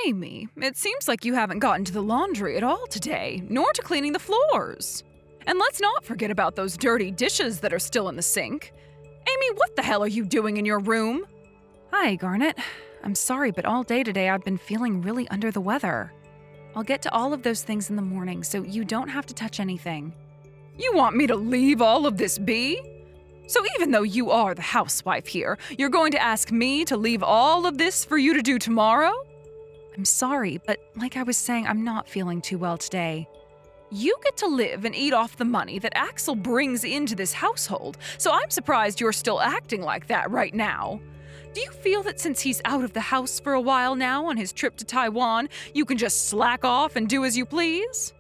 Amy, it seems like you haven't gotten to the laundry at all today, nor to cleaning the floors. And let's not forget about those dirty dishes that are still in the sink. Amy, what the hell are you doing in your room? Hi, Garnet. I'm sorry, but all day today I've been feeling really under the weather. I'll get to all of those things in the morning, so you don't have to touch anything. You want me to leave all of this be? So even though you are the housewife here, you're going to ask me to leave all of this for you to do tomorrow? I'm sorry, but like I was saying, I'm not feeling too well today. You get to live and eat off the money that Axel brings into this household, so I'm surprised you're still acting like that right now. Do you feel that since he's out of the house for a while now on his trip to Taiwan, you can just slack off and do as you please?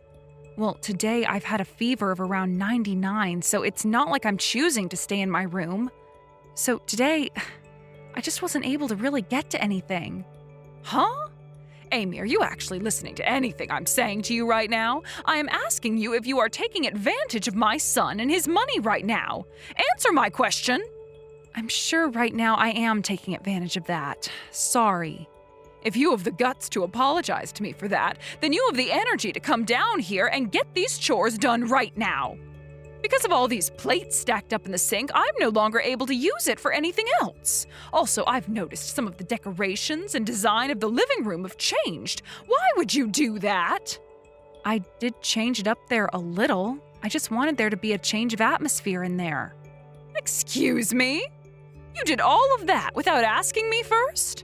Well, today I've had a fever of around 99, so it's not like I'm choosing to stay in my room. So today, I just wasn't able to really get to anything. Huh? Amy, are you actually listening to anything I'm saying to you right now? I am asking you if you are taking advantage of my son and his money right now. Answer my question. I'm sure right now I am taking advantage of that. Sorry. If you have the guts to apologize to me for that, then you have the energy to come down here and get these chores done right now. Because of all these plates stacked up in the sink, I'm no longer able to use it for anything else. Also, I've noticed some of the decorations and design of the living room have changed. Why would you do that? I did change it up there a little. I just wanted there to be a change of atmosphere in there. Excuse me? You did all of that without asking me first?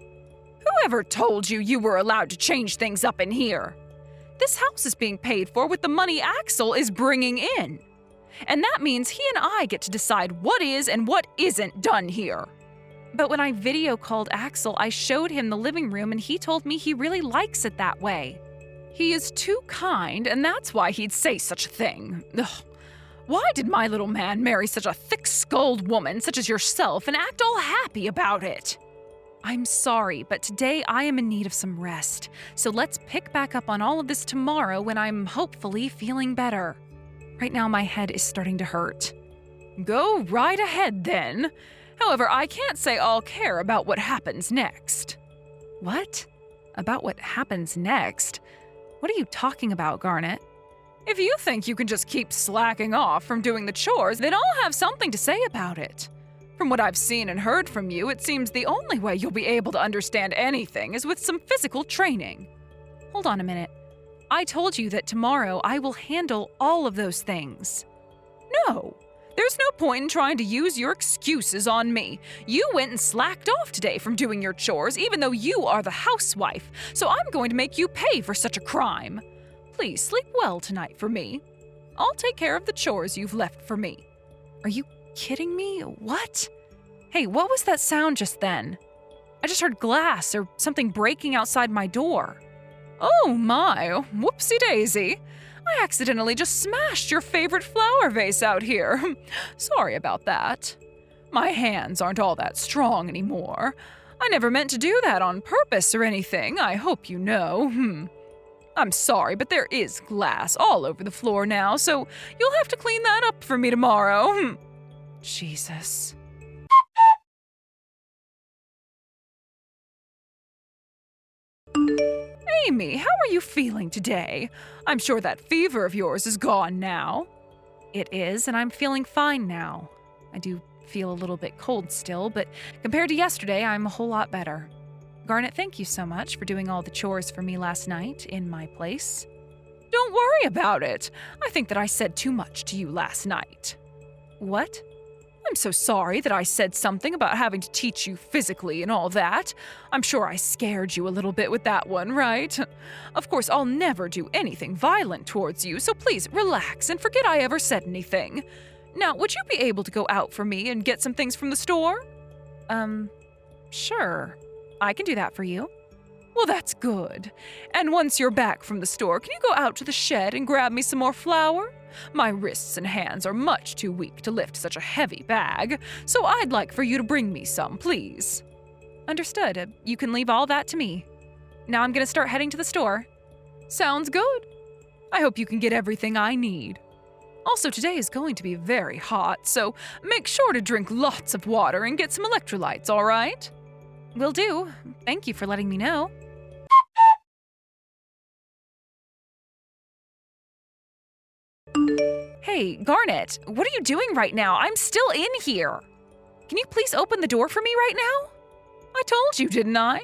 Whoever told you you were allowed to change things up in here? This house is being paid for with the money Axel is bringing in. And that means he and I get to decide what is and what isn't done here. But when I video called Axel, I showed him the living room and he told me he really likes it that way. He is too kind, and that's why he'd say such a thing. Ugh. Why did my little man marry such a thick-skulled woman such as yourself and act all happy about it? I'm sorry, but today I am in need of some rest. So let's pick back up on all of this tomorrow when I'm hopefully feeling better. Right now my head is starting to hurt. Go right ahead then. However, I can't say I'll care about what happens next. What? About what happens next? What are you talking about, Garnet? If you think you can just keep slacking off from doing the chores, then I'll have something to say about it. From what I've seen and heard from you, it seems the only way you'll be able to understand anything is with some physical training. Hold on a minute. I told you that tomorrow I will handle all of those things. No, there's no point in trying to use your excuses on me. You went and slacked off today from doing your chores, even though you are the housewife, so I'm going to make you pay for such a crime. Please sleep well tonight for me. I'll take care of the chores you've left for me. Are you kidding me? What? Hey, what was that sound just then? I just heard glass or something breaking outside my door. Oh my, whoopsie daisy. I accidentally just smashed your favorite flower vase out here. Sorry about that. My hands aren't all that strong anymore. I never meant to do that on purpose or anything, I hope you know. I'm sorry, but there is glass all over the floor now, so you'll have to clean that up for me tomorrow. Jesus. Amy, how are you feeling today? I'm sure that fever of yours is gone now. It is, and I'm feeling fine now. I do feel a little bit cold still, but compared to yesterday, I'm a whole lot better. Garnet, thank you so much for doing all the chores for me last night in my place. Don't worry about it. I think that I said too much to you last night. What? I'm so sorry that I said something about having to teach you physically and all that. I'm sure I scared you a little bit with that one, right? Of course, I'll never do anything violent towards you, so please relax and forget I ever said anything. Now, would you be able to go out for me and get some things from the store? Sure. I can do that for you. Well, that's good. And once you're back from the store, can you go out to the shed and grab me some more flour? My wrists and hands are much too weak to lift such a heavy bag, so I'd like for you to bring me some, please. Understood. You can leave all that to me. Now I'm gonna start heading to the store. Sounds good. I hope you can get everything I need. Also, today is going to be very hot, so make sure to drink lots of water and get some electrolytes, all right? Will do. Thank you for letting me know. Hey, Garnet, what are you doing right now? I'm still in here. Can you please open the door for me right now? I told you, didn't I?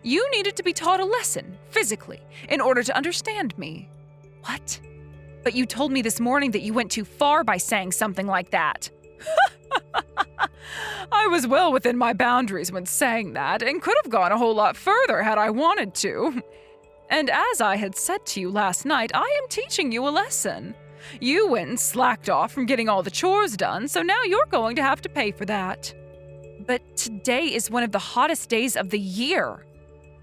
You needed to be taught a lesson, physically, in order to understand me. What? But you told me this morning that you went too far by saying something like that. I was well within my boundaries when saying that, and could have gone a whole lot further had I wanted to. And as I had said to you last night, I am teaching you a lesson. You went and slacked off from getting all the chores done, so now you're going to have to pay for that. But today is one of the hottest days of the year.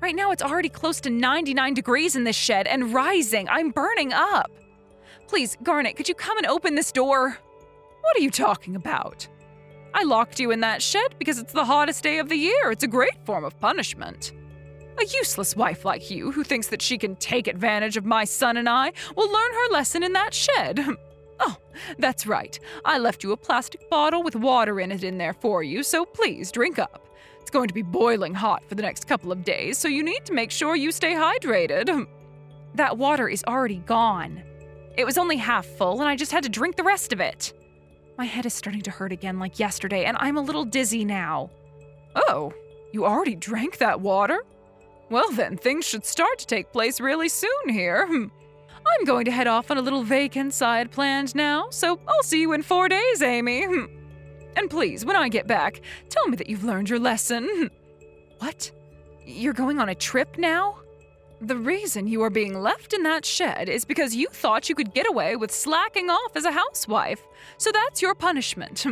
Right now it's already close to 99 degrees in this shed and rising. I'm burning up. Please, Garnet, could you come and open this door? What are you talking about? I locked you in that shed because it's the hottest day of the year. It's a great form of punishment. A useless wife like you, who thinks that she can take advantage of my son and I, will learn her lesson in that shed. Oh, that's right. I left you a plastic bottle with water in it in there for you, so please drink up. It's going to be boiling hot for the next couple of days, so you need to make sure you stay hydrated. That water is already gone. It was only half full, and I just had to drink the rest of it. My head is starting to hurt again like yesterday, and I'm a little dizzy now. Oh, you already drank that water? Well then, things should start to take place really soon here. I'm going to head off on a little vacance I had planned now, so I'll see you in 4 days, Amy. And please, when I get back, tell me that you've learned your lesson. What? You're going on a trip now? The reason you are being left in that shed is because you thought you could get away with slacking off as a housewife, so that's your punishment.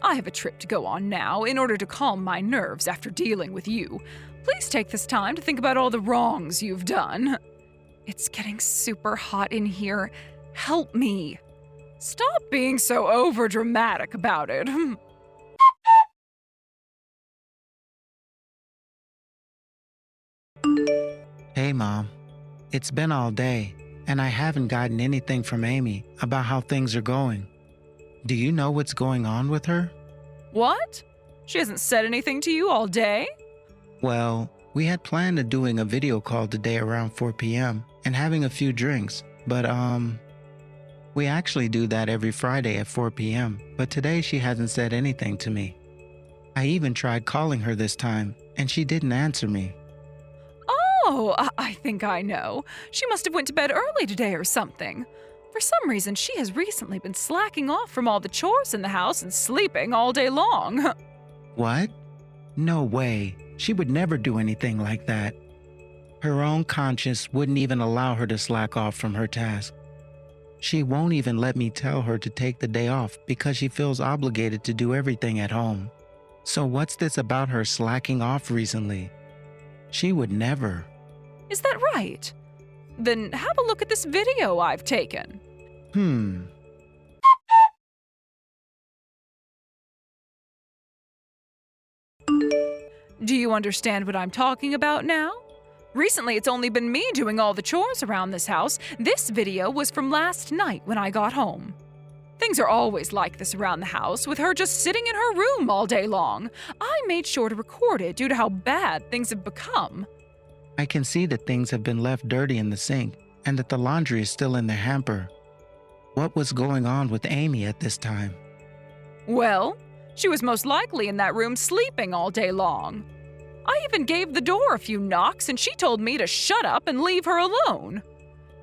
I have a trip to go on now in order to calm my nerves after dealing with you. Please take this time to think about all the wrongs you've done. It's getting super hot in here. Help me. Stop being so overdramatic about it. Hey, Mom. It's been all day, and I haven't gotten anything from Amy about how things are going. Do you know what's going on with her? What? She hasn't said anything to you all day? Well, we had planned on doing a video call today around 4 p.m. and having a few drinks, but we actually do that every Friday at 4 p.m., but today she hasn't said anything to me. I even tried calling her this time, and she didn't answer me. Oh, I think I know. She must have went to bed early today or something. For some reason, she has recently been slacking off from all the chores in the house and sleeping all day long. What? No way. She would never do anything like that. Her own conscience wouldn't even allow her to slack off from her task. She won't even let me tell her to take the day off because she feels obligated to do everything at home. So what's this about her slacking off recently? She would never. Is that right? Then have a look at this video I've taken. Do you understand what I'm talking about now? Recently, it's only been me doing all the chores around this house. This video was from last night when I got home. Things are always like this around the house, with her just sitting in her room all day long. I made sure to record it due to how bad things have become. I can see that things have been left dirty in the sink and that the laundry is still in the hamper. What was going on with Amy at this time? Well, she was most likely in that room sleeping all day long. I even gave the door a few knocks and she told me to shut up and leave her alone.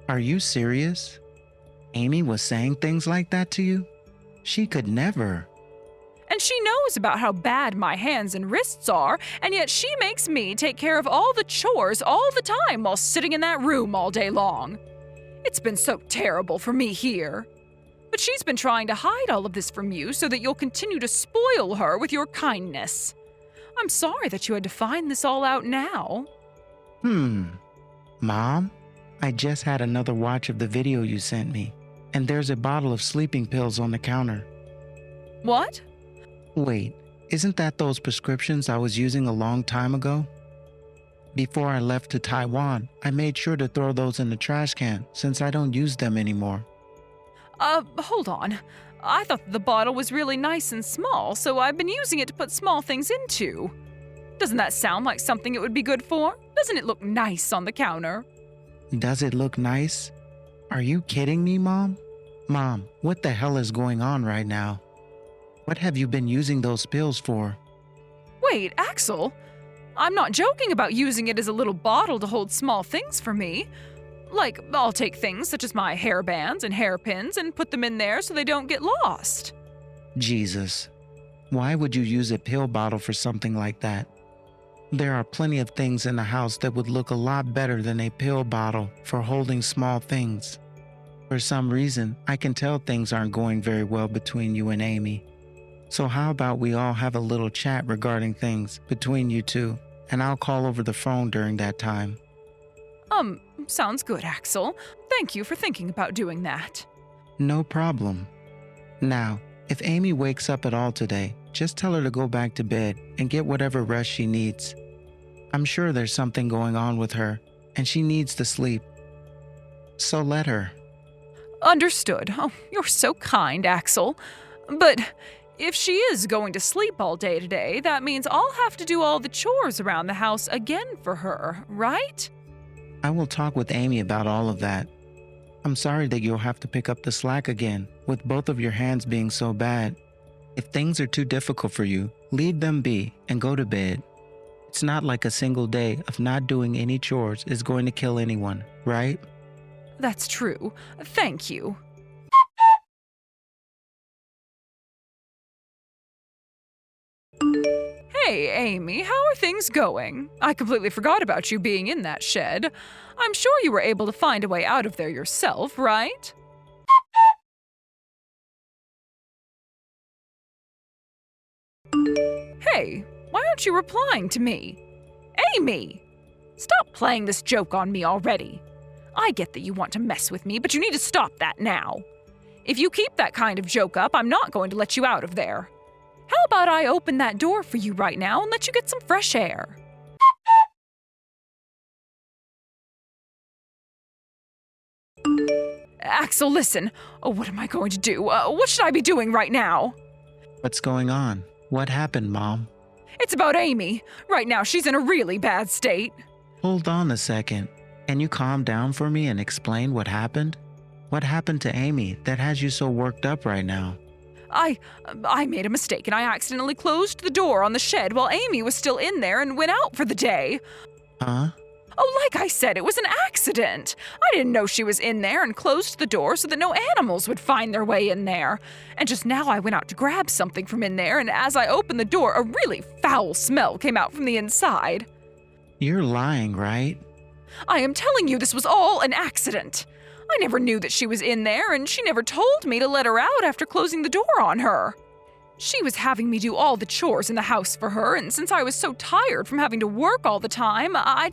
Are you serious? Amy was saying things like that to you? She could never. And she knows about how bad my hands and wrists are, and yet she makes me take care of all the chores all the time while sitting in that room all day long. It's been so terrible for me here. But she's been trying to hide all of this from you so that you'll continue to spoil her with your kindness. I'm sorry that you had to find this all out now. Mom, I just had another watch of the video you sent me, and there's a bottle of sleeping pills on the counter. What? Wait, isn't that those prescriptions I was using a long time ago? Before I left to Taiwan, I made sure to throw those in the trash can since I don't use them anymore. Hold on. I thought the bottle was really nice and small, so I've been using it to put small things into. Doesn't that sound like something it would be good for? Doesn't it look nice on the counter? Does it look nice? Are you kidding me, Mom? Mom, what the hell is going on right now? What have you been using those pills for? Wait, Axel? I'm not joking about using it as a little bottle to hold small things for me. Like, I'll take things such as my hairbands and hairpins and put them in there so they don't get lost. Jesus. Why would you use a pill bottle for something like that? There are plenty of things in the house that would look a lot better than a pill bottle for holding small things. For some reason, I can tell things aren't going very well between you and Amy. So how about we all have a little chat regarding things between you two, and I'll call over the phone during that time. Sounds good, Axel. Thank you for thinking about doing that. No problem. Now, if Amy wakes up at all today, just tell her to go back to bed and get whatever rest she needs. I'm sure there's something going on with her, and she needs to sleep. So let her. Understood. Oh, you're so kind, Axel. But if she is going to sleep all day today, that means I'll have to do all the chores around the house again for her, right? I will talk with Amy about all of that. I'm sorry that you'll have to pick up the slack again, with both of your hands being so bad. If things are too difficult for you, leave them be and go to bed. It's not like a single day of not doing any chores is going to kill anyone, right? That's true. Thank you. Hey, Amy, how are things going? I completely forgot about you being in that shed. I'm sure you were able to find a way out of there yourself, right? Hey, why aren't you replying to me? Amy! Stop playing this joke on me already. I get that you want to mess with me, but you need to stop that now. If you keep that kind of joke up, I'm not going to let you out of there. How about I open that door for you right now and let you get some fresh air? Axel, listen. Oh, what am I going to do? What should I be doing right now? What's going on? What happened, Mom? It's about Amy. Right now, she's in a really bad state. Hold on a second. Can you calm down for me and explain what happened? What happened to Amy that has you so worked up right now? I made a mistake and I accidentally closed the door on the shed while Amy was still in there and went out for the day. Huh? Oh, like I said, it was an accident. I didn't know she was in there and closed the door so that no animals would find their way in there. And just now I went out to grab something from in there, and as I opened the door, a really foul smell came out from the inside. You're lying, right? I am telling you this was all an accident. I never knew that she was in there, and she never told me to let her out after closing the door on her. She was having me do all the chores in the house for her, and since I was so tired from having to work all the time, I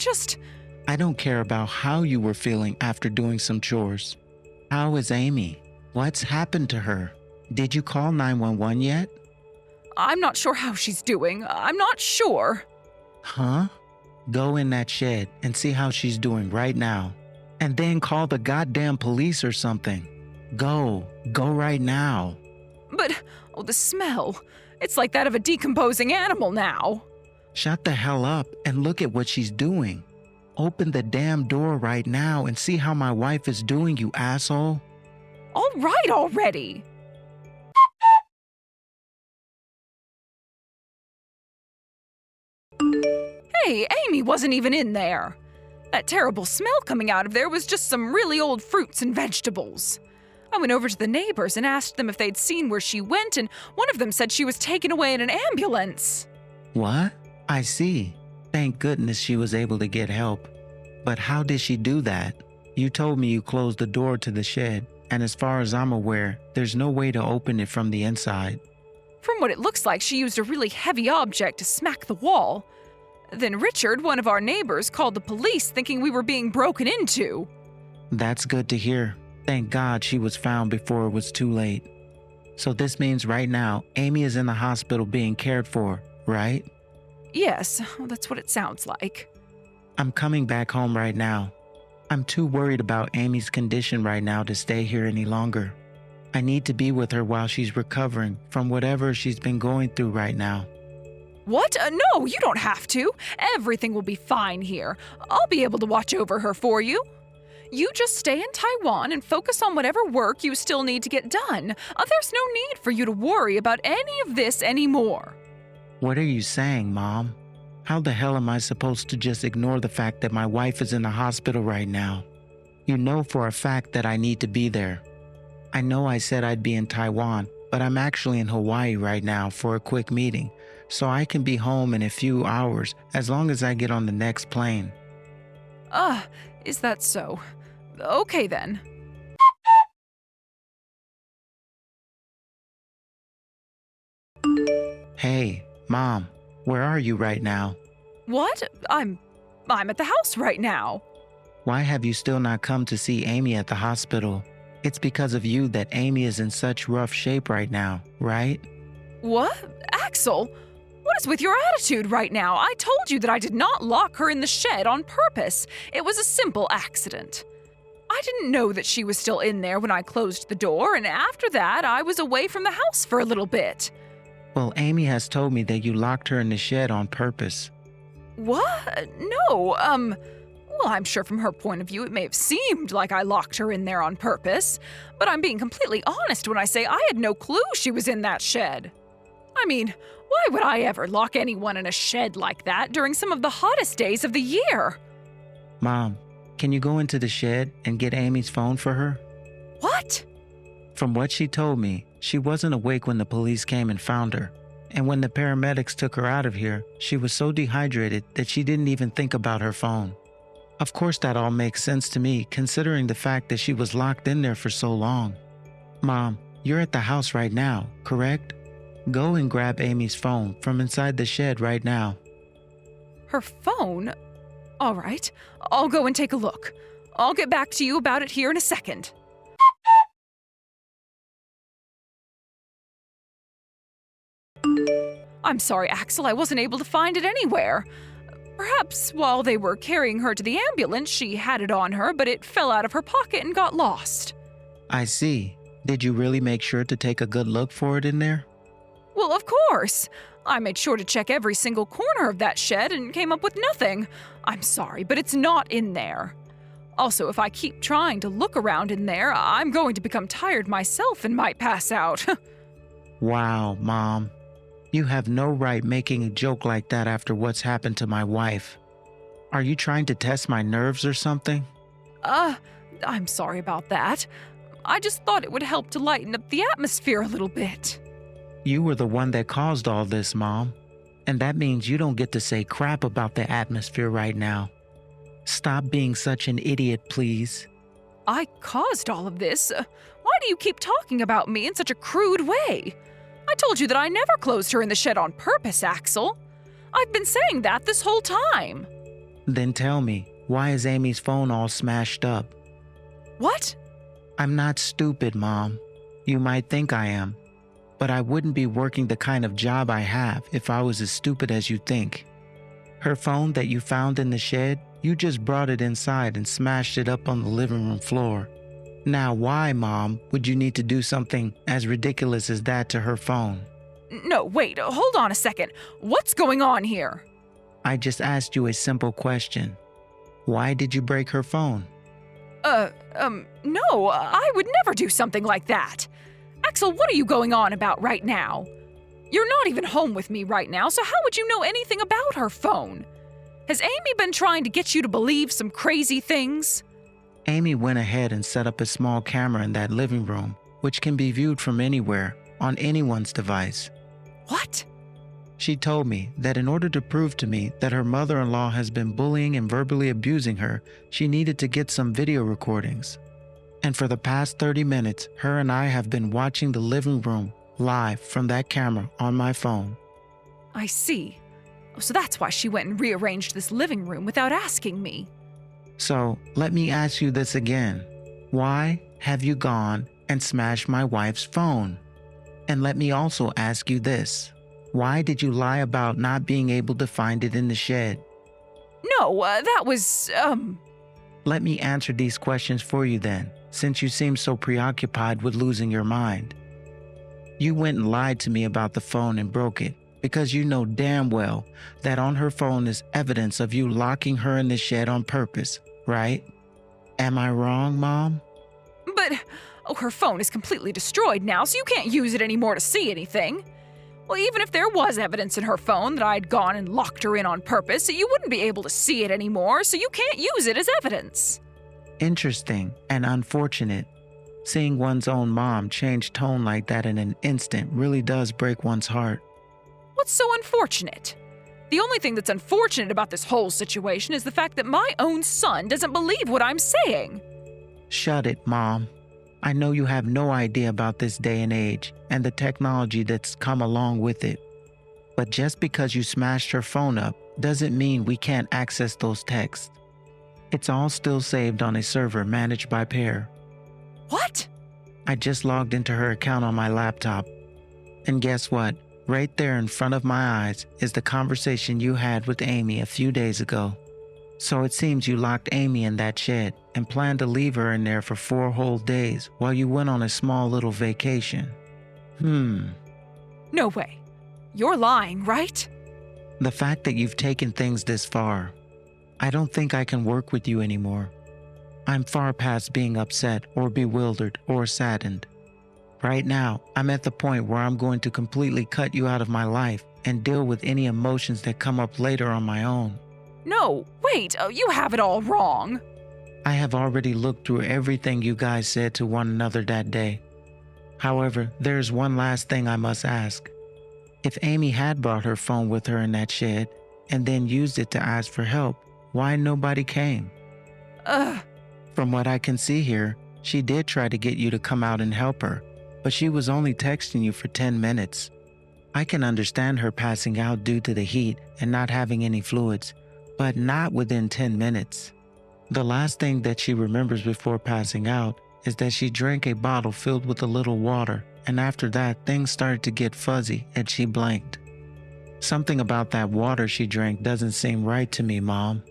don't care about how you were feeling after doing some chores. How is Amy? What's happened to her? Did you call 911 yet? I'm not sure how she's doing. I'm not sure. Huh? Go in that shed and see how she's doing right now. And then call the goddamn police or something. Go right now. But, the smell. It's like that of a decomposing animal now. Shut the hell up and look at what she's doing. Open the damn door right now and see how my wife is doing, you asshole. All right already. Hey, Amy wasn't even in there. That terrible smell coming out of there was just some really old fruits and vegetables. I went over to the neighbors and asked them if they'd seen where she went, and one of them said she was taken away in an ambulance. What? I see. Thank goodness she was able to get help. But how did she do that? You told me you closed the door to the shed, and as far as I'm aware, there's no way to open it from the inside. From what it looks like, she used a really heavy object to smack the wall. Then Richard, one of our neighbors, called the police thinking we were being broken into. That's good to hear. Thank God she was found before it was too late. So this means right now, Amy is in the hospital being cared for, right? Yes, that's what it sounds like. I'm coming back home right now. I'm too worried about Amy's condition right now to stay here any longer. I need to be with her while she's recovering from whatever she's been going through right now. What? No, you don't have to. Everything will be fine here. I'll be able to watch over her for you. You just stay in Taiwan and focus on whatever work you still need to get done. There's no need for you to worry about any of this anymore. What are you saying, Mom? How the hell am I supposed to just ignore the fact that my wife is in the hospital right now? You know for a fact that I need to be there. I know I said I'd be in Taiwan, but I'm actually in Hawaii right now for a quick meeting, so I can be home in a few hours as long as I get on the next plane. Is that so? Okay then. Hey, Mom, where are you right now? What? I'm at the house right now. Why have you still not come to see Amy at the hospital? It's because of you that Amy is in such rough shape right now, right? What? Axel? What is with your attitude right now? I told you that I did not lock her in the shed on purpose. It was a simple accident. I didn't know that she was still in there when I closed the door, and after that, I was away from the house for a little bit. Well, Amy has told me that you locked her in the shed on purpose. What? No, well, I'm sure from her point of view it may have seemed like I locked her in there on purpose, but I'm being completely honest when I say I had no clue she was in that shed. I mean, why would I ever lock anyone in a shed like that during some of the hottest days of the year? Mom, can you go into the shed and get Amy's phone for her? What? From what she told me, she wasn't awake when the police came and found her. And when the paramedics took her out of here, she was so dehydrated that she didn't even think about her phone. Of course, that all makes sense to me, considering the fact that she was locked in there for so long. Mom, you're at the house right now, correct? Go and grab Amy's phone from inside the shed right now. Her phone? All right, I'll go and take a look. I'll get back to you about it here in a second. I'm sorry, Axel, I wasn't able to find it anywhere. Perhaps while they were carrying her to the ambulance, she had it on her, but it fell out of her pocket and got lost. I see. Did you really make sure to take a good look for it in there? Well, of course. I made sure to check every single corner of that shed and came up with nothing. I'm sorry, but it's not in there. Also, if I keep trying to look around in there, I'm going to become tired myself and might pass out. Wow, Mom. You have no right making a joke like that after what's happened to my wife. Are you trying to test my nerves or something? I'm sorry about that. I just thought it would help to lighten up the atmosphere a little bit. You were the one that caused all this, Mom. And that means you don't get to say crap about the atmosphere right now. Stop being such an idiot, please. I caused all of this. Why do you keep talking about me in such a crude way? I told you that I never closed her in the shed on purpose, Axel. I've been saying that this whole time. Then tell me, why is Amy's phone all smashed up? What? I'm not stupid, Mom. You might think I am. But I wouldn't be working the kind of job I have if I was as stupid as you think. Her phone that you found in the shed, you just brought it inside and smashed it up on the living room floor. Now, why, Mom, would you need to do something as ridiculous as that to her phone? No, wait, hold on a second. What's going on here? I just asked you a simple question. Why did you break her phone? No, I would never do something like that. Axel, what are you going on about right now? You're not even home with me right now, so how would you know anything about her phone? Has Amy been trying to get you to believe some crazy things? Amy went ahead and set up a small camera in that living room, which can be viewed from anywhere, on anyone's device. What? She told me that in order to prove to me that her mother-in-law has been bullying and verbally abusing her, she needed to get some video recordings. And for the past 30 minutes, her and I have been watching the living room live from that camera on my phone. I see. So that's why she went and rearranged this living room without asking me. So, let me ask you this again. Why have you gone and smashed my wife's phone? And let me also ask you this. Why did you lie about not being able to find it in the shed? No, that was, Let me answer these questions for you then, since you seem so preoccupied with losing your mind. You went and lied to me about the phone and broke it, because you know damn well that on her phone is evidence of you locking her in the shed on purpose, right? Am I wrong, Mom? But, her phone is completely destroyed now, so you can't use it anymore to see anything. Well, even if there was evidence in her phone that I'd gone and locked her in on purpose, you wouldn't be able to see it anymore, so you can't use it as evidence. Interesting and unfortunate. Seeing one's own mom change tone like that in an instant really does break one's heart. What's so unfortunate? The only thing that's unfortunate about this whole situation is the fact that my own son doesn't believe what I'm saying. Shut it, Mom. I know you have no idea about this day and age and the technology that's come along with it. But just because you smashed her phone up doesn't mean we can't access those texts. It's all still saved on a server managed by Pear. What? I just logged into her account on my laptop. And guess what? Right there in front of my eyes is the conversation you had with Amy a few days ago. So it seems you locked Amy in that shed and planned to leave her in there for 4 whole days while you went on a small little vacation. No way. You're lying, right? The fact that you've taken things this far, I don't think I can work with you anymore. I'm far past being upset or bewildered or saddened. Right now, I'm at the point where I'm going to completely cut you out of my life and deal with any emotions that come up later on my own. No, wait, you have it all wrong. I have already looked through everything you guys said to one another that day. However, there's one last thing I must ask. If Amy had brought her phone with her in that shed and then used it to ask for help, why nobody came? From what I can see here, she did try to get you to come out and help her, but she was only texting you for 10 minutes. I can understand her passing out due to the heat and not having any fluids, but not within 10 minutes. The last thing that she remembers before passing out is that she drank a bottle filled with a little water, and after that, things started to get fuzzy and she blanked. Something about that water she drank doesn't seem right to me, Mom.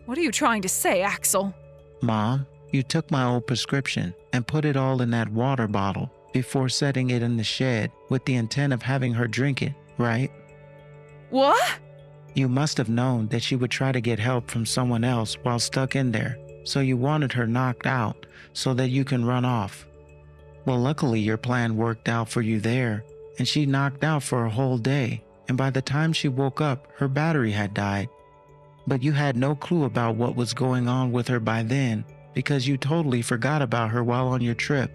What are you trying to say, Axel? Mom, you took my old prescription and put it all in that water bottle before setting it in the shed with the intent of having her drink it, right? What? You must have known that she would try to get help from someone else while stuck in there, so you wanted her knocked out so that you can run off. Well, luckily your plan worked out for you there, and she knocked out for a whole day, and by the time she woke up, her battery had died. But you had no clue about what was going on with her by then, because you totally forgot about her while on your trip.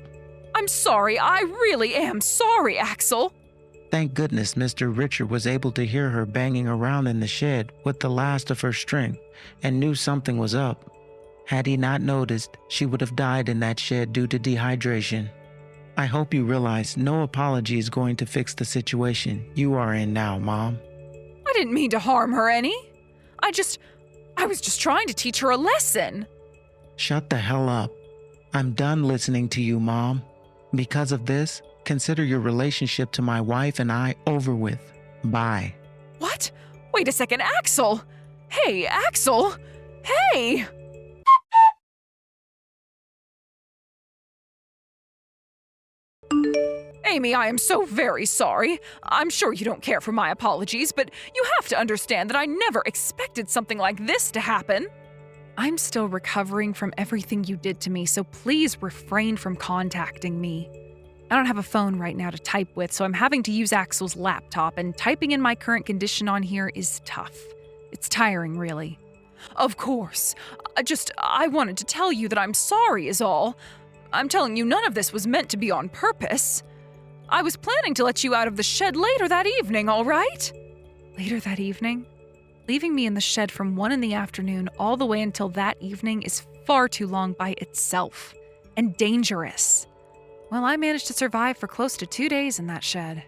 I'm sorry, I really am sorry, Axel. Thank goodness Mr. Richard was able to hear her banging around in the shed with the last of her strength and knew something was up. Had he not noticed, she would have died in that shed due to dehydration. I hope you realize no apology is going to fix the situation you are in now, Mom. I didn't mean to harm her any. I was just trying to teach her a lesson. Shut the hell up. I'm done listening to you, Mom. Because of this, consider your relationship to my wife and I over with. Bye. What? Wait a second, Axel! Hey, Axel! Hey! Amy, I am so very sorry. I'm sure you don't care for my apologies, but you have to understand that I never expected something like this to happen. I'm still recovering from everything you did to me, so please refrain from contacting me. I don't have a phone right now to type with, so I'm having to use Axel's laptop, and typing in my current condition on here is tough. It's tiring, really. Of course. I wanted to tell you that I'm sorry is all. I'm telling you none of this was meant to be on purpose. I was planning to let you out of the shed later that evening, all right? Later that evening? Leaving me in the shed from 1 in the afternoon all the way until that evening is far too long by itself. And dangerous. Well, I managed to survive for close to 2 days in that shed.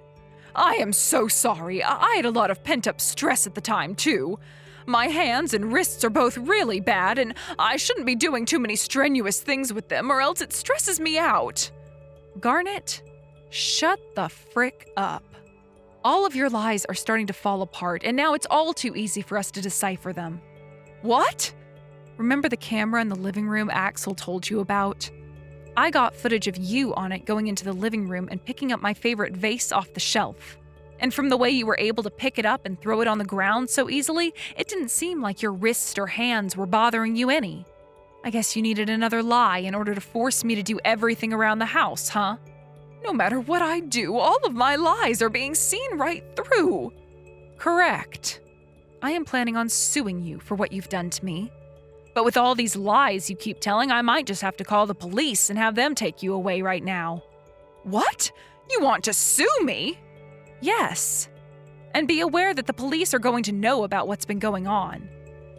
I am so sorry. I had a lot of pent-up stress at the time, too. My hands and wrists are both really bad, and I shouldn't be doing too many strenuous things with them, or else it stresses me out. Garnet, shut the frick up. All of your lies are starting to fall apart, and now it's all too easy for us to decipher them. What? Remember the camera in the living room Axel told you about? I got footage of you on it going into the living room and picking up my favorite vase off the shelf. And from the way you were able to pick it up and throw it on the ground so easily, it didn't seem like your wrists or hands were bothering you any. I guess you needed another lie in order to force me to do everything around the house, huh? No matter what I do, all of my lies are being seen right through. Correct. I am planning on suing you for what you've done to me. But with all these lies you keep telling, I might just have to call the police and have them take you away right now. What? You want to sue me? Yes. And be aware that the police are going to know about what's been going on.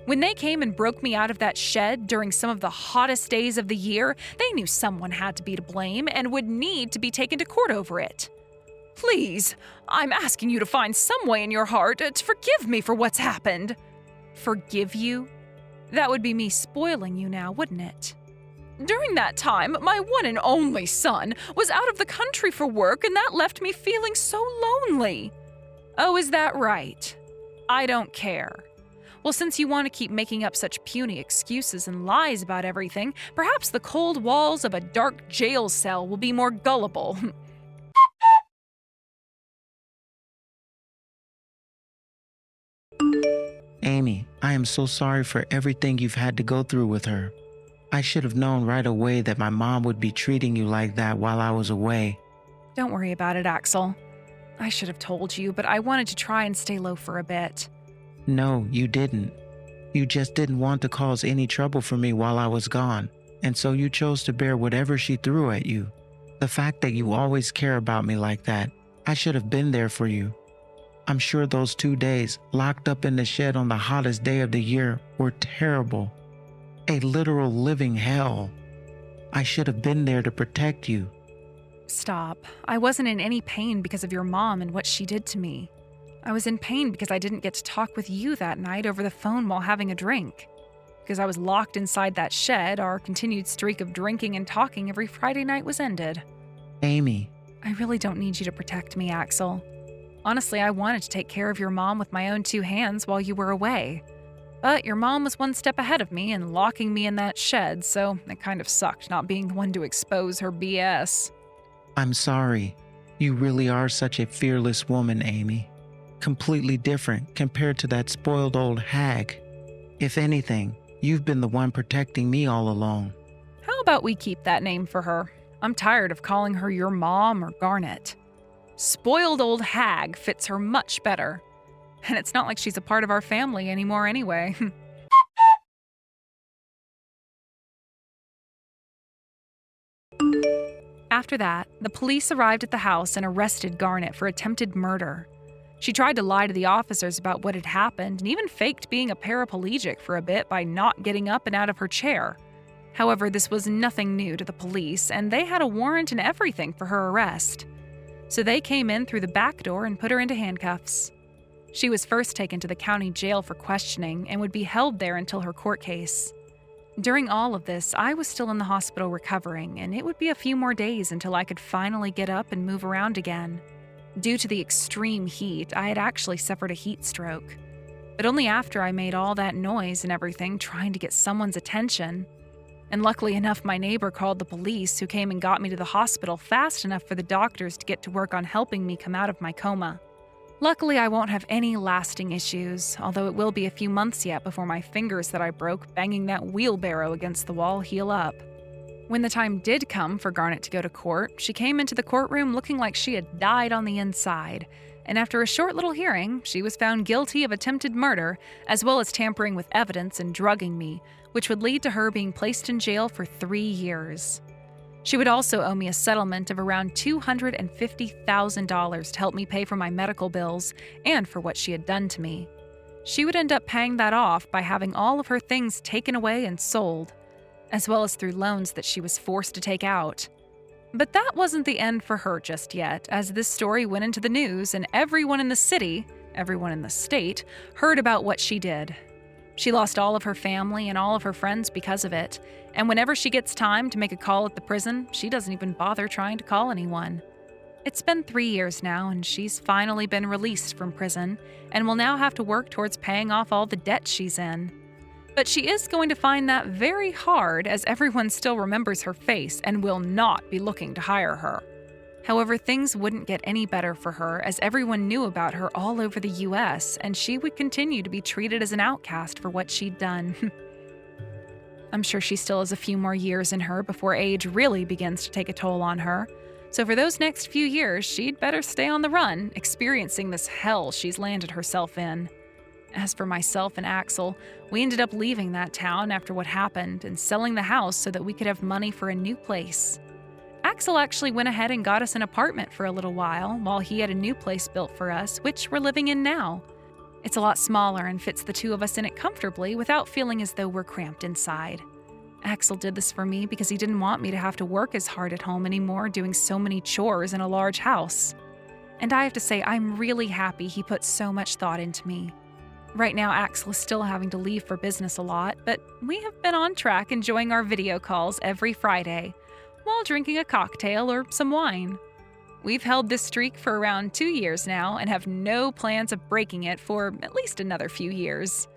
When they came and broke me out of that shed during some of the hottest days of the year, they knew someone had to be to blame and would need to be taken to court over it. Please, I'm asking you to find some way in your heart to forgive me for what's happened. Forgive you? That would be me spoiling you now, wouldn't it? During that time, my one and only son was out of the country for work, and that left me feeling so lonely. Oh, is that right? I don't care. Well, since you want to keep making up such puny excuses and lies about everything, perhaps the cold walls of a dark jail cell will be more gullible. Amy, I am so sorry for everything you've had to go through with her. I should have known right away that my mom would be treating you like that while I was away. Don't worry about it, Axel. I should have told you, but I wanted to try and stay low for a bit. No, you didn't. You just didn't want to cause any trouble for me while I was gone, and so you chose to bear whatever she threw at you. The fact that you always care about me like that, I should have been there for you. I'm sure those 2 days, locked up in the shed on the hottest day of the year, were terrible. A literal living hell. I should have been there to protect you. Stop. I wasn't in any pain because of your mom and what she did to me. I was in pain because I didn't get to talk with you that night over the phone while having a drink. Because I was locked inside that shed, our continued streak of drinking and talking every Friday night was ended. Amy. I really don't need you to protect me, Axel. Honestly, I wanted to take care of your mom with my own 2 hands while you were away. But your mom was one step ahead of me and locking me in that shed, so it kind of sucked not being the one to expose her BS. I'm sorry. You really are such a fearless woman, Amy. Completely different compared to that spoiled old hag. If anything, you've been the one protecting me all along. How about we keep that name for her? I'm tired of calling her your mom or Garnet. Spoiled old hag fits her much better. And it's not like she's a part of our family anymore anyway. After that, the police arrived at the house and arrested Garnet for attempted murder. She tried to lie to the officers about what had happened and even faked being a paraplegic for a bit by not getting up and out of her chair. However, this was nothing new to the police, and they had a warrant and everything for her arrest. So they came in through the back door and put her into handcuffs. She was first taken to the county jail for questioning and would be held there until her court case. During all of this, I was still in the hospital recovering, and it would be a few more days until I could finally get up and move around again. Due to the extreme heat, I had actually suffered a heat stroke. But only after I made all that noise and everything trying to get someone's attention. And luckily enough, my neighbor called the police, who came and got me to the hospital fast enough for the doctors to get to work on helping me come out of my coma. Luckily, I won't have any lasting issues, although it will be a few months yet before my fingers that I broke banging that wheelbarrow against the wall heal up. When the time did come for Garnet to go to court, she came into the courtroom looking like she had died on the inside, and after a short little hearing, she was found guilty of attempted murder, as well as tampering with evidence and drugging me, which would lead to her being placed in jail for 3 years. She would also owe me a settlement of around $250,000 to help me pay for my medical bills and for what she had done to me. She would end up paying that off by having all of her things taken away and sold, as well as through loans that she was forced to take out. But that wasn't the end for her just yet, as this story went into the news and everyone in the city, everyone in the state, heard about what she did. She lost all of her family and all of her friends because of it, and whenever she gets time to make a call at the prison, she doesn't even bother trying to call anyone. It's been 3 years now, and she's finally been released from prison, and will now have to work towards paying off all the debt she's in. But she is going to find that very hard, as everyone still remembers her face and will not be looking to hire her. However, things wouldn't get any better for her, as everyone knew about her all over the US, and she would continue to be treated as an outcast for what she'd done. I'm sure she still has a few more years in her before age really begins to take a toll on her. So for those next few years, she'd better stay on the run, experiencing this hell she's landed herself in. As for myself and Axel, we ended up leaving that town after what happened and selling the house so that we could have money for a new place. Axel actually went ahead and got us an apartment for a little while he had a new place built for us, which we're living in now. It's a lot smaller and fits the two of us in it comfortably without feeling as though we're cramped inside. Axel did this for me because he didn't want me to have to work as hard at home anymore doing so many chores in a large house. And I have to say, I'm really happy he put so much thought into me. Right now, Axel is still having to leave for business a lot, but we have been on track enjoying our video calls every Friday while drinking a cocktail or some wine. We've held this streak for around 2 years now and have no plans of breaking it for at least another few years.